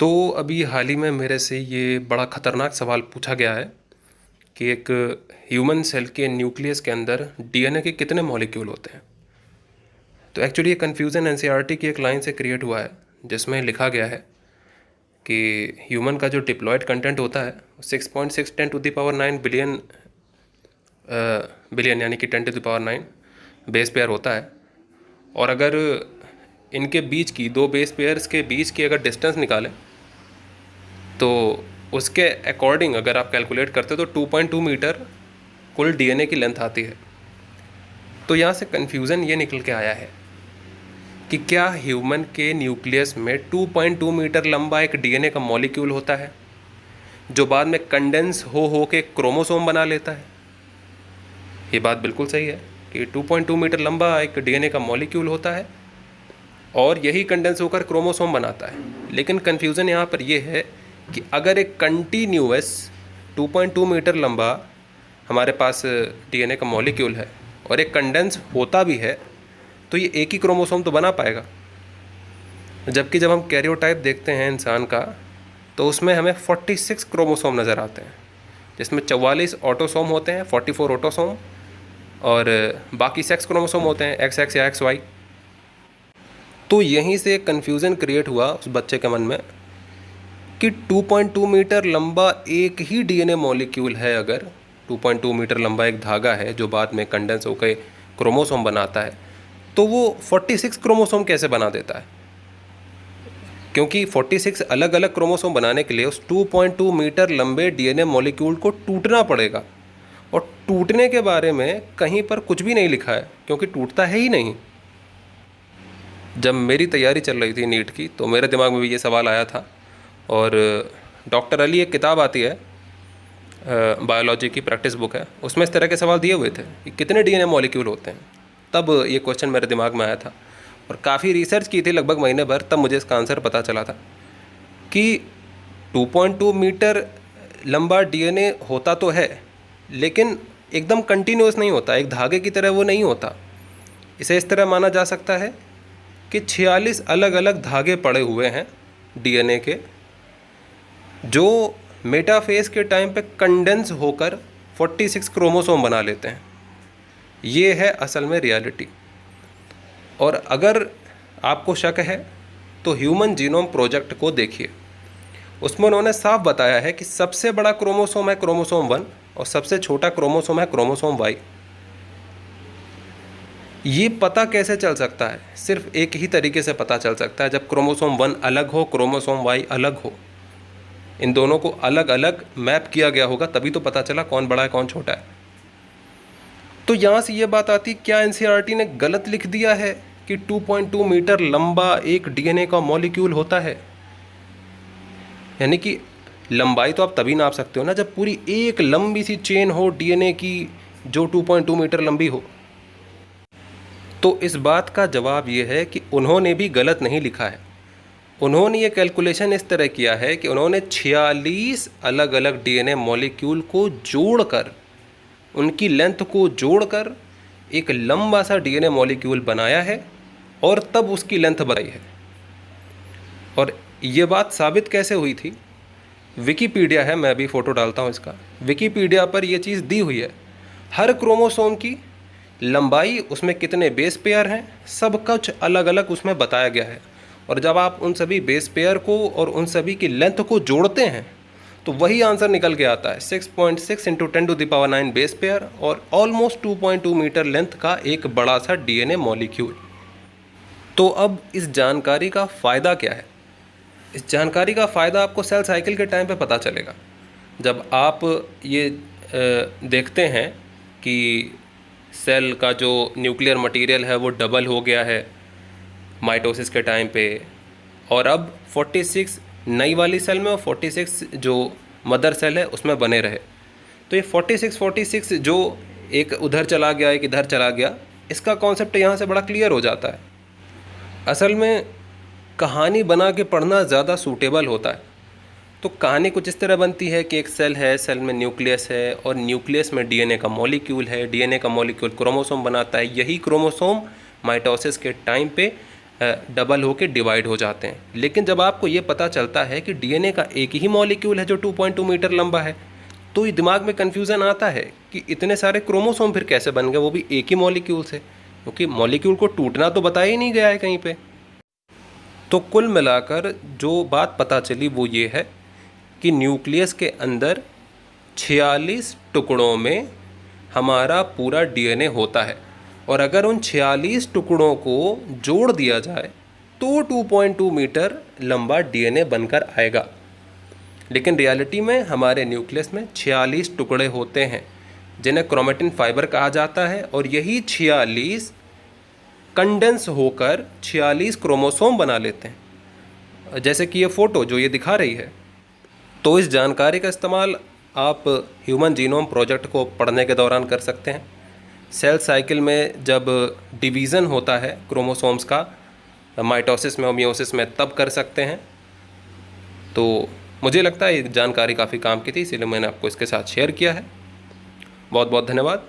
तो अभी हाल ही में मेरे से ये बड़ा ख़तरनाक सवाल पूछा गया है कि एक ह्यूमन सेल के न्यूक्लियस के अंदर डीएनए के कितने मॉलिक्यूल होते हैं। तो एक्चुअली ये कन्फ्यूज़न एनसीईआरटी की एक लाइन से क्रिएट हुआ है जिसमें लिखा गया है कि ह्यूमन का जो डिप्लॉयड कंटेंट होता है 6.6 × 10⁻⁹ बिलियन बिलियन यानी कि 10⁻⁹ बेस पेयर होता है। और अगर इनके बीच की दो बेस पेयर्स के बीच की अगर डिस्टेंस निकालें तो उसके अकॉर्डिंग अगर आप कैलकुलेट करते हो तो 2.2 मीटर कुल डीएनए की लेंथ आती है। तो यहाँ से कन्फ्यूज़न ये निकल के आया है कि क्या ह्यूमन के न्यूक्लियस में 2.2 मीटर लंबा एक डीएनए का मॉलिक्यूल होता है जो बाद में कंडेंस हो के क्रोमोसोम बना लेता है। ये बात बिल्कुल सही है कि 2.2 मीटर लंबा एक डीएनए का मॉलिक्यूल होता है और यही कंडेंस होकर क्रोमोसोम बनाता है। लेकिन कन्फ्यूज़न यहाँ पर यह है कि अगर एक कंटिन्यूअस 2.2 मीटर लंबा हमारे पास डीएनए का मॉलिक्यूल है और एक कंडेंस होता भी है तो ये एक ही क्रोमोसोम तो बना पाएगा। जबकि जब हम कैरियोटाइप देखते हैं इंसान का तो उसमें हमें 46 क्रोमोसोम नज़र आते हैं जिसमें 44 ऑटोसोम होते हैं, 44 ऑटोसोम, और बाकी सेक्स क्रोमोसोम होते हैं XX या XY। तो यहीं से एक कन्फ्यूज़न क्रिएट हुआ उस बच्चे के मन में कि 2.2 मीटर लंबा एक ही डीएनए मॉलिक्यूल है, अगर 2.2 मीटर लंबा एक धागा है जो बाद में कंडेंस होकर क्रोमोसोम बनाता है, तो वो 46 क्रोमोसोम कैसे बना देता है? क्योंकि 46 अलग अलग क्रोमोसोम बनाने के लिए उस 2.2 मीटर लंबे डीएनए मॉलिक्यूल को टूटना पड़ेगा, और टूटने के बारे में कहीं पर कुछ भी नहीं लिखा है क्योंकि टूटता है ही नहीं। जब मेरी तैयारी चल रही थी नीट की तो मेरे दिमाग में भी ये सवाल आया था, और डॉक्टर अली एक किताब आती है बायोलॉजी की प्रैक्टिस बुक है, उसमें इस तरह के सवाल दिए हुए थे कि कितने डीएनए मॉलिक्यूल होते हैं। तब ये क्वेश्चन मेरे दिमाग में आया था और काफ़ी रिसर्च की थी लगभग महीने भर, तब मुझे इसका आंसर पता चला था कि 2.2 मीटर लंबा डीएनए होता तो है लेकिन एकदम कंटिन्यूस नहीं होता, एक धागे की तरह वो नहीं होता। इसे इस तरह माना जा सकता है कि 46 अलग अलग धागे पड़े हुए हैं डीएनए के जो मेटाफेज के टाइम पे कंडेंस होकर 46 क्रोमोसोम बना लेते हैं। ये है असल में रियलिटी। और अगर आपको शक है तो ह्यूमन जीनोम प्रोजेक्ट को देखिए, उसमें उन्होंने साफ बताया है कि सबसे बड़ा क्रोमोसोम है क्रोमोसोम 1 और सबसे छोटा क्रोमोसोम है क्रोमोसोम Y। ये पता कैसे चल सकता है? सिर्फ एक ही तरीके से पता चल सकता है, जब क्रोमोसोम 1 अलग हो, क्रोमोसोम Y अलग हो, इन दोनों को अलग अलग मैप किया गया होगा, तभी तो पता चला कौन बड़ा है कौन छोटा है। तो यहाँ से ये बात आती, क्या एनसीईआरटी ने गलत लिख दिया है कि 2.2 मीटर लंबा एक डीएनए का मॉलिक्यूल होता है? यानी कि लंबाई तो आप तभी नाप सकते हो ना जब पूरी एक लंबी सी चेन हो डीएनए की जो 2.2 मीटर लंबी हो। तो इस बात का जवाब ये है कि उन्होंने भी गलत नहीं लिखा है। उन्होंने ये कैलकुलेशन इस तरह किया है कि उन्होंने 46 अलग अलग डीएनए मॉलिक्यूल को जोड़कर, उनकी लेंथ को जोड़कर एक लंबा सा डीएनए मॉलिक्यूल बनाया है और तब उसकी लेंथ बनाई है। और ये बात साबित कैसे हुई थी? विकीपीडिया है, मैं अभी फ़ोटो डालता हूँ इसका, विकीपीडिया पर यह चीज़ दी हुई है। हर क्रोमोसोम की लंबाई, उसमें कितने बेस पेयर हैं, सब कुछ अलग अलग उसमें बताया गया है। और जब आप उन सभी बेस पेयर को और उन सभी की लेंथ को जोड़ते हैं तो वही आंसर निकल के आता है 6.6 × 10⁹ बेस पेयर और ऑलमोस्ट 2.2 मीटर लेंथ का एक बड़ा सा डीएनए मॉलिक्यूल। तो अब इस जानकारी का फ़ायदा क्या है? इस जानकारी का फ़ायदा आपको सेल साइकिल के टाइम पे पता चलेगा। जब आप ये देखते हैं कि सेल का जो न्यूक्लियर मटेरियल है वो डबल हो गया है माइटोसिस के टाइम पे, और अब 46 नई वाली सेल में और 46 जो मदर सेल है उसमें बने रहे, तो ये 46 जो एक उधर चला गया एक इधर चला गया, इसका कॉन्सेप्ट यहाँ से बड़ा क्लियर हो जाता है। असल में कहानी बना के पढ़ना ज़्यादा सूटेबल होता है। तो कहानी कुछ इस तरह बनती है कि एक सेल है, सेल में न्यूक्लियस है और न्यूक्लियस में डीएनए का मॉलिक्यूल है, डीएनए का मॉलिक्यूल क्रोमोसोम बनाता है, यही क्रोमोसोम माइटोसिस के टाइम पे डबल होके डिवाइड हो जाते हैं। लेकिन जब आपको ये पता चलता है कि डीएनए का एक ही मॉलिक्यूल है जो 2.2 मीटर लंबा है, तो ये दिमाग में कन्फ्यूज़न आता है कि इतने सारे क्रोमोसोम फिर कैसे बन गए, वो भी एक ही मॉलिक्यूल से, क्योंकि मॉलिक्यूल को टूटना तो बताया ही नहीं गया है कहीं पे। तो कुल मिलाकर जो बात पता चली वो ये है कि न्यूक्लियस के अंदर 46 टुकड़ों में हमारा पूरा डीएनए होता है, और अगर उन 46 टुकड़ों को जोड़ दिया जाए तो 2.2 मीटर लंबा डीएनए बनकर आएगा। लेकिन रियलिटी में हमारे न्यूक्लियस में 46 टुकड़े होते हैं जिन्हें क्रोमेटिन फाइबर कहा जाता है, और यही 46 कंडेंस होकर 46 क्रोमोसोम बना लेते हैं, जैसे कि ये फ़ोटो जो ये दिखा रही है। तो इस जानकारी का इस्तेमाल आप ह्यूमन जीनोम प्रोजेक्ट को पढ़ने के दौरान कर सकते हैं। सेल साइकिल में जब डिवीज़न होता है क्रोमोसोम्स का, माइटोसिस में और मियोसिस में, तब कर सकते हैं। तो मुझे लगता है ये जानकारी काफ़ी काम की थी, इसीलिए मैंने आपको इसके साथ शेयर किया है। बहुत बहुत धन्यवाद।